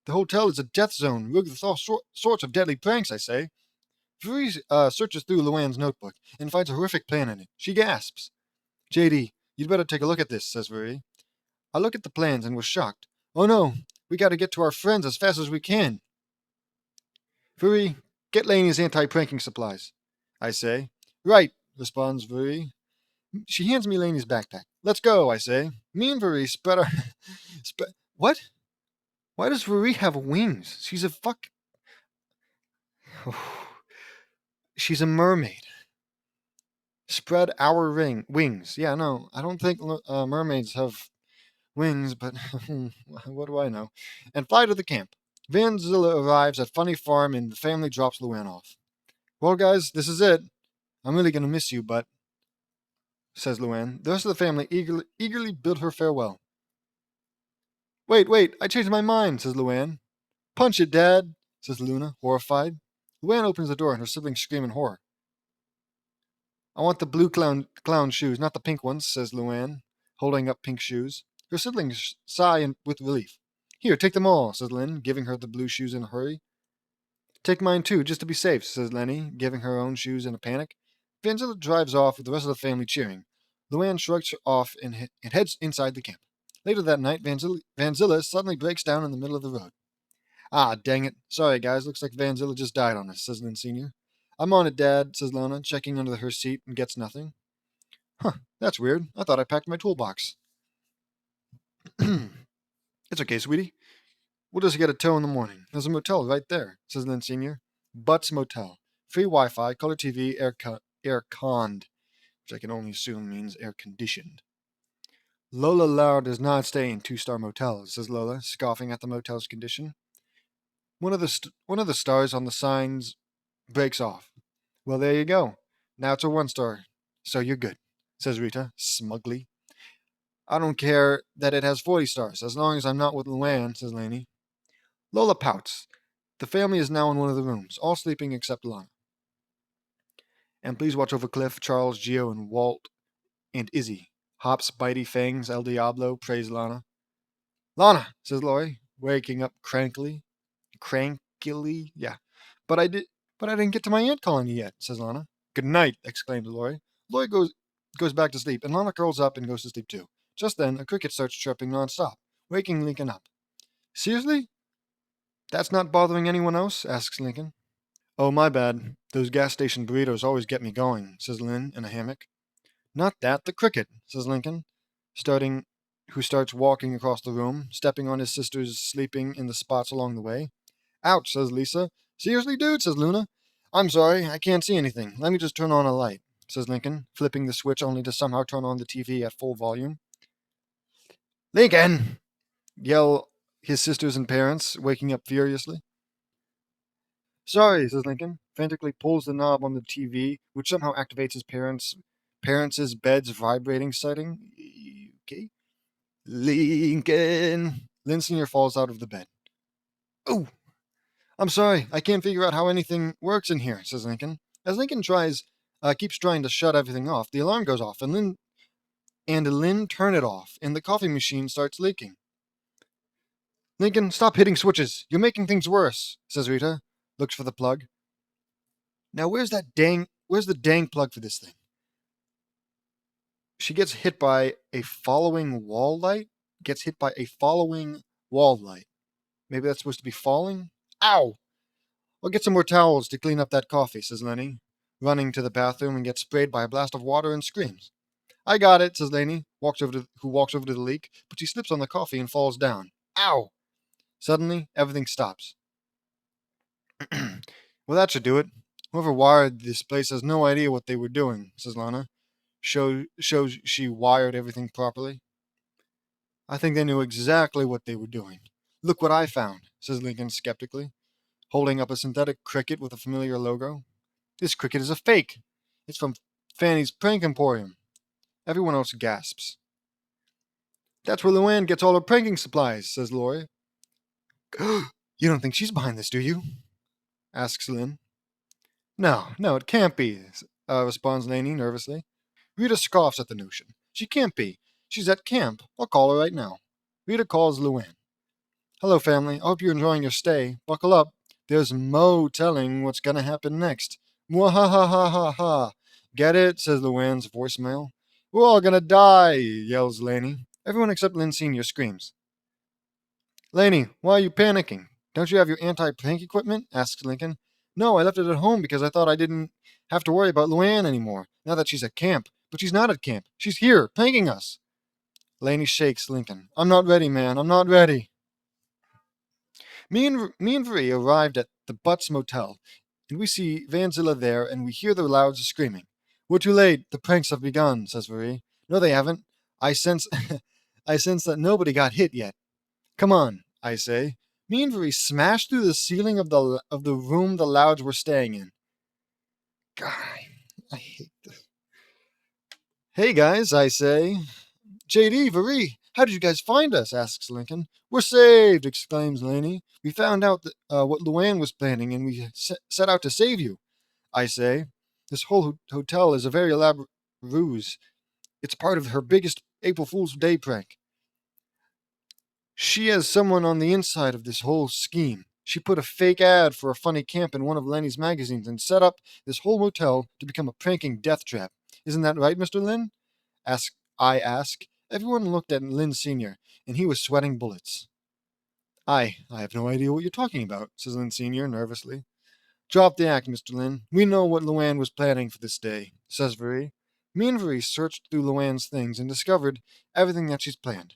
The hotel is a death zone rigged with all sorts of deadly pranks, I say. Marie searches through Luann's notebook and finds a horrific plan in it. She gasps. JD, you'd better take a look at this, says Marie. I look at the plans and was shocked. Oh no, we gotta get to our friends as fast as we can. Marie, get Laney's anti-pranking supplies, I say. Right, responds Marie. She hands me Laney's backpack. Let's go, I say. Me and Marie spread our... What? Why does Marie have wings? She's a She's a mermaid. Spread our wings. Yeah, no, I don't think mermaids have wings, but what do I know? And fly to the camp. Vanzilla arrives at Funny Farm and the family drops Luann off. Well, guys, this is it. I'm really going to miss you, but, says Luann. The rest of the family eagerly bid her farewell. Wait, I changed my mind, says Luann. Punch it, Dad, says Luna, horrified. Luann opens the door and her siblings scream in horror. I want the blue clown shoes, not the pink ones, says Luann, holding up pink shoes. Her siblings sigh with relief. Here, take them all, says Lynn, giving her the blue shoes in a hurry. Take mine too, just to be safe, says Lenny, giving her own shoes in a panic. Vanzilla drives off with the rest of the family cheering. Luann shrugs off and heads inside the camp. Later that night, Vanzilla suddenly breaks down in the middle of the road. Ah, dang it. Sorry, guys. Looks like Vanzilla just died on us, says Lynn Sr. I'm on it, Dad, says Lona, checking under her seat and gets nothing. Huh, that's weird. I thought I packed my toolbox. It's okay, sweetie. We'll just get a tow in the morning. There's a motel right there, says Lynn Sr. Butts Motel. Free Wi-Fi, color TV, air-conned, which I can only assume means air-conditioned. Lola Loud does not stay in two-star motels, says Lola, scoffing at the motel's condition. One of the stars on the signs breaks off. Well, there you go. Now it's a 1-star, so you're good, says Rita, smugly. I don't care that it has 40 stars, as long as I'm not with Luann, says Laney. Lola pouts. The family is now in one of the rooms, all sleeping except Lana. And please watch over Cliff, Charles, Gio, and Walt, and Izzy. Hops, Bitey, Fangs, El Diablo, praise Lana. Lana, says Lori, waking up crankily. Crankily? Yeah. But I didn't get to my ant colony yet, says Lana. Good night, exclaims Lori. Lori goes back to sleep, and Lana curls up and goes to sleep too. Just then, a cricket starts chirping nonstop, waking Lincoln up. Seriously? That's not bothering anyone else? Asks Lincoln. Oh, my bad. Those gas station burritos always get me going, says Lynn in a hammock. Not that, the cricket, says Lincoln, who starts walking across the room, stepping on his sisters sleeping in the spots along the way. Ouch, says Lisa. Seriously, dude, says Luna. I'm sorry, I can't see anything. Let me just turn on a light, says Lincoln, flipping the switch only to somehow turn on the TV at full volume. Lincoln! Yell his sisters and parents, waking up furiously. Sorry, says Lincoln, frantically pulls the knob on the TV, which somehow activates his parents' bed's vibrating setting. Okay. Lincoln! Lynn Sr. falls out of the bed. Oh! I'm sorry, I can't figure out how anything works in here, says Lincoln. As Lincoln keeps trying to shut everything off, the alarm goes off, and Lynn turn it off, and the coffee machine starts leaking. Lincoln, stop hitting switches. You're making things worse, says Rita. Looks for the plug. Now where's the dang plug for this thing? She gets hit by a following wall light? Maybe that's supposed to be falling? Ow! I'll get some more towels to clean up that coffee, says Lenny, running to the bathroom and gets sprayed by a blast of water and screams. I got it, says Laney, who walks over to the leak, but she slips on the coffee and falls down. Ow! Suddenly, everything stops. Well, that should do it. Whoever wired this place has no idea what they were doing, says Lana. Shows she wired everything properly. I think they knew exactly what they were doing. Look what I found, says Lincoln skeptically, holding up a synthetic cricket with a familiar logo. This cricket is a fake. It's from Fanny's Prank Emporium. Everyone else gasps. That's where Luann gets all her pranking supplies, says Lori. You don't think she's behind this, do you? Asks Lynn. No, it can't be, responds Laney nervously. Rita scoffs at the notion. She can't be. She's at camp. I'll call her right now. Rita calls Luann. Hello, family. I hope you're enjoying your stay. Buckle up. There's no telling what's going to happen next. Mwahahaha. Get it? Says Luann's voicemail. We're all going to die, yells Laney. Everyone except Lynn Sr. screams. Laney, why are you panicking? Don't you have your anti-prank equipment? Asks Lincoln. No, I left it at home because I thought I didn't have to worry about Luann anymore, now that she's at camp. But she's not at camp. She's here, pranking us. Laney shakes Lincoln. I'm not ready, man. I'm not ready. Me and Marie arrived at the Butts Motel, and we see Vanzilla there, and we hear the louds screaming. We're too late. The pranks have begun, says Marie. No, they haven't. I sense that nobody got hit yet. Come on, I say. Me and Marie smashed through the ceiling of the room the Louds were staying in. God, I hate this. Hey guys, I say. JD, Marie, how did you guys find us? Asks Lincoln. We're saved, exclaims Laney. We found out what Luann was planning, and we set out to save you. I say. This whole hotel is a very elaborate ruse. It's part of her biggest April Fool's Day prank. She has someone on the inside of this whole scheme. She put a fake ad for a funny camp in one of Lenny's magazines and set up this whole motel to become a pranking death trap. Isn't that right, Mr. Lynn? I ask. Everyone looked at Lynn Sr., and he was sweating bullets. I have no idea what you're talking about, says Lynn Sr. nervously. Drop the act, Mr. Lynn. We know what Luann was planning for this day, says Marie. Me and Marie searched through Luann's things and discovered everything that she's planned.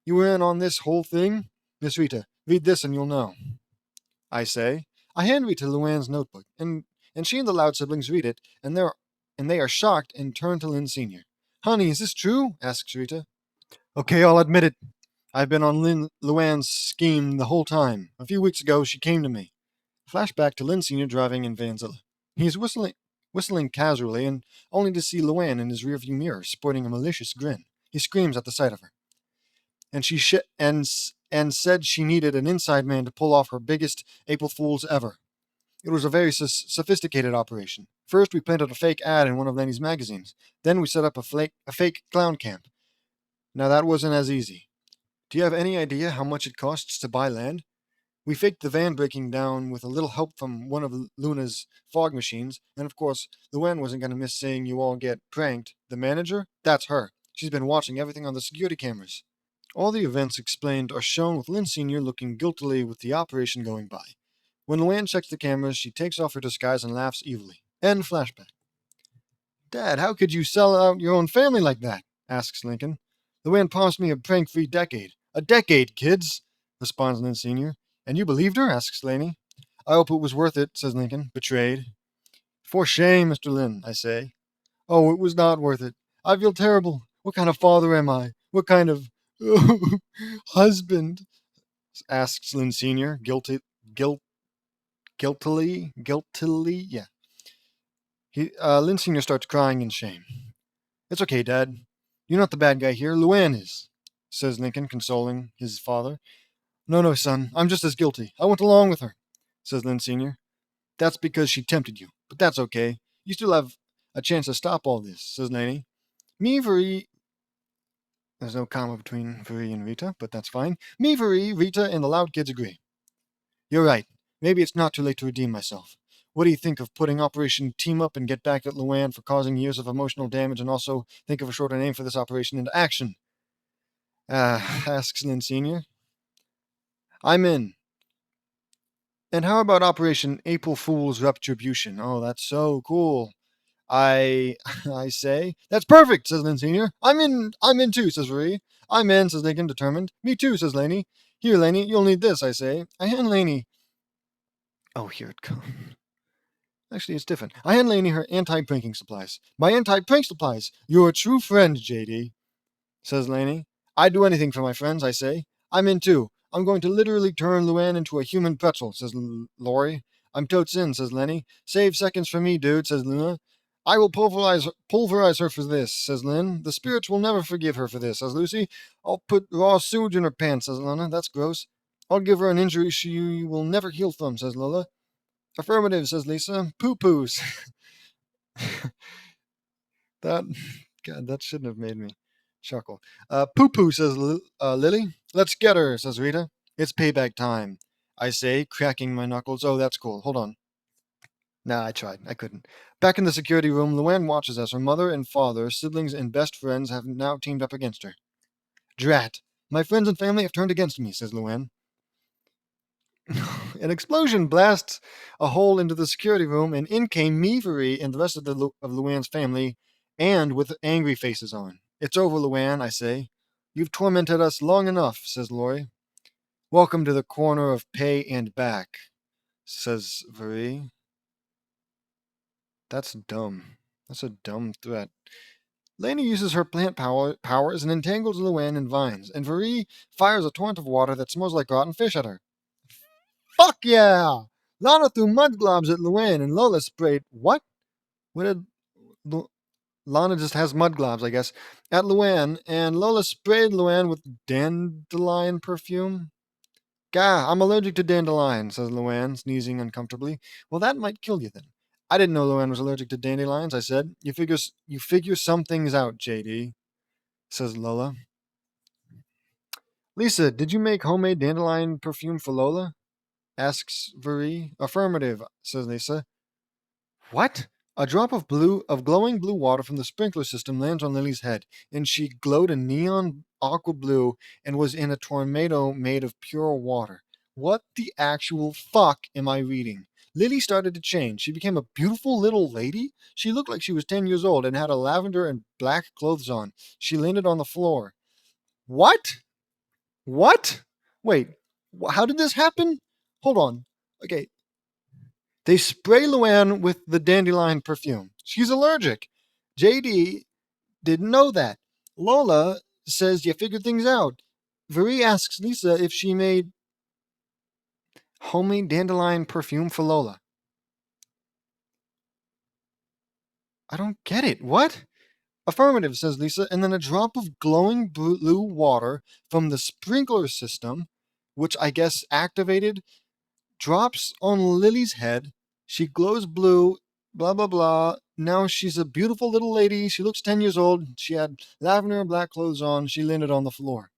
You were in on this whole thing? Miss Rita, read this and you'll know. I say. I hand Rita Luann's notebook, and she and the Loud siblings read it, and they are shocked and turn to Lynn Sr. Honey, is this true? Asks Rita. Okay, I'll admit it. I've been on Luann's scheme the whole time. A few weeks ago, she came to me. Flashback to Lynn Sr. driving in Vanzilla. He's whistling casually, and only to see Luann in his rearview mirror, sporting a malicious grin. He screams at the sight of her. And and said she needed an inside man to pull off her biggest April Fool's ever. It was a very sophisticated operation. First, we planted a fake ad in one of Lenny's magazines. Then we set up a fake clown camp. Now that wasn't as easy. Do you have any idea how much it costs to buy land? We faked the van breaking down with a little help from one of Luna's fog machines, and of course, Luann wasn't going to miss saying you all get pranked. The manager? That's her. She's been watching everything on the security cameras. All the events explained are shown with Lynn Sr. looking guiltily with the operation going by. When Luann checks the cameras, she takes off her disguise and laughs evilly. End flashback. Dad, how could you sell out your own family like that? Asks Lincoln. Luann promised me a prank-free decade. A decade, kids, responds Lynn Sr. And you believed her? Asks Laney. I hope it was worth it, says Lincoln, betrayed. For shame, Mr. Lynn, I say. Oh, it was not worth it. I feel terrible. What kind of father am I? What kind of husband? Asks Lynn Sr., guiltily? Yeah. Lynn Sr. starts crying in shame. It's okay, Dad. You're not the bad guy here. Luann is, says Lincoln, consoling his father. No, son. I'm just as guilty. I went along with her, says Lynn Sr. That's because she tempted you. But that's okay. You still have a chance to stop all this, says Laney. Me, Marie. There's no comma between Marie and Rita, but that's fine. Me, Marie, Rita, and the loud kids agree. You're right. Maybe it's not too late to redeem myself. What do you think of putting Operation Team Up and get back at Luann for causing years of emotional damage, and also think of a shorter name for this operation into action? Asks Lynn Sr. I'm in. And how about Operation April Fool's Retribution? Oh, that's so cool. I say. That's perfect, says Lynn Sr. I'm in too, says Marie. I'm in, says Lincoln, determined. Me too, says Laney. Here, Laney, you'll need this, I say. I hand Laney. Oh, here it comes. Actually, it's different. I hand Laney her anti-pranking supplies. My anti-prank supplies. You're a true friend, JD, says Laney. I'd do anything for my friends, I say. I'm in too. I'm going to literally turn Luann into a human pretzel, says Lori. I'm totes in, says Lenny. Save seconds for me, dude, says Luna. I will pulverize her for this, says Lynn. The spirits will never forgive her for this, says Lucy. I'll put raw sewage in her pants, says Luna. That's gross. I'll give her an injury she will never heal from, says Lola. Affirmative, says Lisa. Poo-poos. That shouldn't have made me chuckle. Poo-poo, says Lily. Let's get her, says Rita. It's payback time, I say, cracking my knuckles. Oh, that's cool. Hold on. Nah, I tried. I couldn't. Back in the security room, Luann watches as her mother and father, siblings and best friends have now teamed up against her. Drat. My friends and family have turned against me, says Luann. An explosion blasts a hole into the security room, and in came Meavery and the rest of Luann's family, and with angry faces on. It's over, Luann, I say. You've tormented us long enough, says Lori. Welcome to the corner of pay and back, says Marie. That's dumb. That's a dumb threat. Laney uses her plant powers and entangles Luann in vines, and Marie fires a torrent of water that smells like rotten fish at her. Fuck yeah! Lana threw mud globs at Luann, and Lola sprayed... What? What did... Lana just has mud globs, I guess, at Luann, and Lola sprayed Luann with dandelion perfume. Gah, I'm allergic to dandelion, says Luann, sneezing uncomfortably. Well, that might kill you then. I didn't know Luann was allergic to dandelions, I said. You figure some things out, JD, says Lola. Lisa, did you make homemade dandelion perfume for Lola? Asks Marie. Affirmative, says Lisa. What? A drop of glowing blue water from the sprinkler system lands on Lily's head, and she glowed a neon aqua blue and was in a tornado made of pure water. What the actual fuck am I reading? Lily started to change. She became a beautiful little lady. She looked like she was 10 years old and had a lavender and black clothes on. She landed on the floor. What? What? Wait, how did this happen? Hold on. Okay, they spray Luann with the dandelion perfume. She's allergic. JD didn't know that. Lola says you figured things out. Viri asks Lisa if she made homemade dandelion perfume for Lola. I don't get it. What? Affirmative, says Lisa, and then a drop of glowing blue water from the sprinkler system, which I guess activated, drops on Lily's head. She glows blue, blah, blah, blah. Now she's a beautiful little lady. She looks 10 years old. She had lavender and black clothes on. She landed on the floor.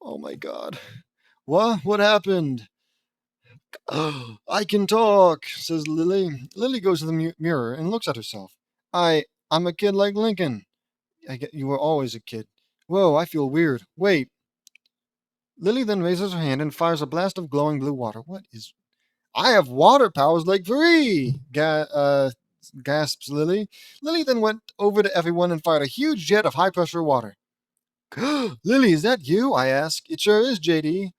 Oh my God. What? What happened? I can talk, says Lily. Lily goes to the mirror and looks at herself. I'm a kid like Lincoln. I get you were always a kid. Whoa, I feel weird. Wait. Lily then raises her hand and fires a blast of glowing blue water. What is? I have water powers like Vree! Gasps Lily. Lily then went over to everyone and fired a huge jet of high pressure water. Lily, is that you? I ask. It sure is, JD.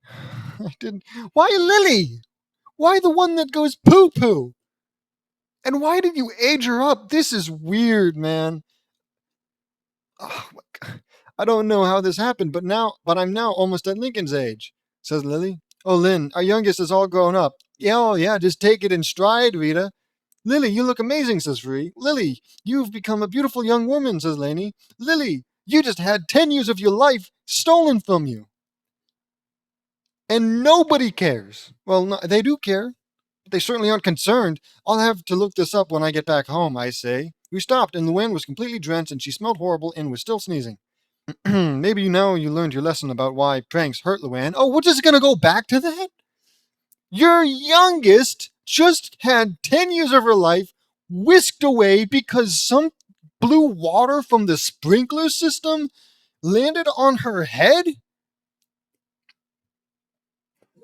I didn't. Why Lily? Why the one that goes poo poo? And why did you age her up? This is weird, man. Oh my God. I don't know how this happened, but I'm now almost at Lincoln's age, says Lily. Oh, Lynn, our youngest is all grown up. Yeah, oh yeah, just take it in stride, Rita. Lily, you look amazing, says Free. Lily, you've become a beautiful young woman, says Lainey. Lily, you just had 10 years of your life stolen from you. And nobody cares. Well, no, they do care. But they certainly aren't concerned. I'll have to look this up when I get back home, I say. We stopped, and Luann was completely drenched, and she smelled horrible and was still sneezing. Maybe you learned your lesson about why pranks hurt, Luann. Oh, we're just gonna go back to that? Your youngest just had 10 years of her life whisked away because some blue water from the sprinkler system landed on her head?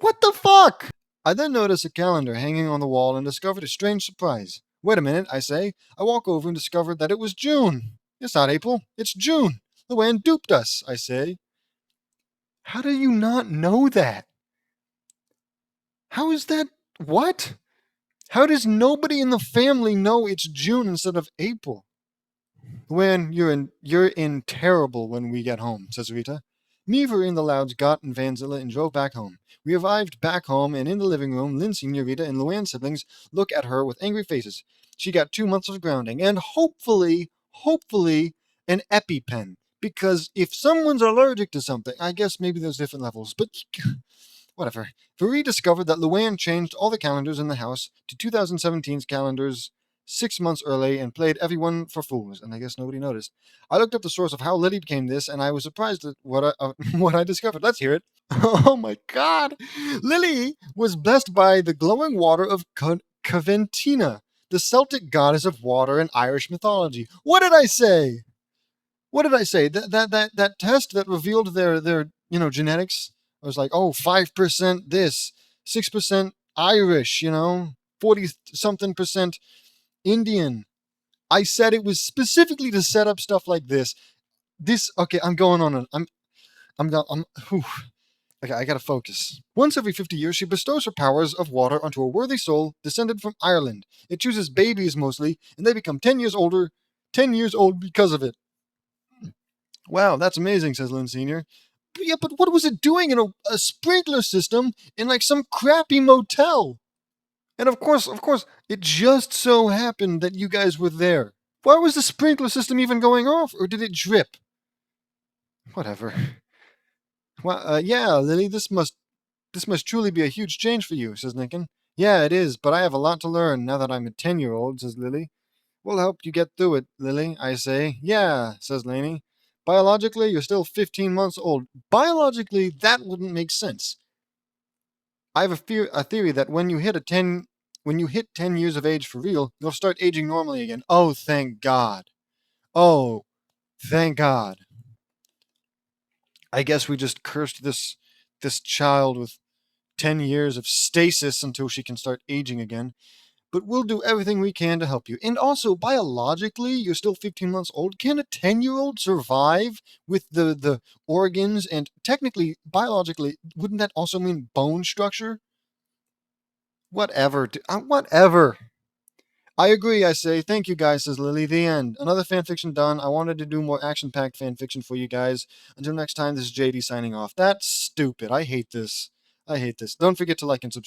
What the fuck? I then notice a calendar hanging on the wall and discovered a strange surprise. Wait a minute, I say. I walk over and discover that it was June. It's not April, it's June. Luann duped us, I say. How do you not know that? How is that? What? How does nobody in the family know it's June instead of April? When you're in terrible when we get home, says Rita. Meaver and the Louds got in Vanzilla and drove back home. We arrived back home, and in the living room, Lynn Sr., Rita, and Luann's siblings look at her with angry faces. She got 2 months of grounding, and hopefully, an EpiPen. Because if someone's allergic to something, I guess maybe there's different levels, but whatever. Marie discovered that Luann changed all the calendars in the house to 2017's calendars 6 months early and played everyone for fools, and I guess nobody noticed. I looked up the source of how Lily became this, and I was surprised at what I discovered. Let's hear it. Oh my God! Lily was blessed by the glowing water of Caventina, the Celtic goddess of water in Irish mythology. What did I say? What did I say? That test that revealed their genetics. I was like, oh, 5% this, 6% Irish, 40 something percent Indian. I said it was specifically to set up stuff like this. Okay, I'm going on. Whew. Okay, I gotta focus. Once every 50 years, she bestows her powers of water onto a worthy soul descended from Ireland. It chooses babies mostly, and they become 10 years older, 10 years old because of it. Wow, that's amazing, says Lynn Sr. Yeah, but what was it doing in a sprinkler system in like some crappy motel? And of course, it just so happened that you guys were there. Why was the sprinkler system even going off, or did it drip? Whatever. Well, yeah, Lily, this must truly be a huge change for you, says Lincoln. Yeah, it is, but I have a lot to learn now that I'm a 10-year-old, says Lily. We'll help you get through it, Lily, I say. Yeah, says Laney. Biologically, you're still 15 months old. Biologically, that wouldn't make sense. I have a theory that when you hit 10 years of age for real, you'll start aging normally again. Oh, thank God. Oh, thank God. I guess we just cursed this child with 10 years of stasis until she can start aging again. But we'll do everything we can to help you. And also, biologically, you're still 15 months old. Can a 10-year-old survive with the organs? And technically, biologically, wouldn't that also mean bone structure? Whatever. I agree, I say. Thank you guys, says Lily. The end. Another fanfiction done. I wanted to do more action-packed fanfiction for you guys. Until next time, this is JD signing off. That's stupid. I hate this. Don't forget to like and subscribe.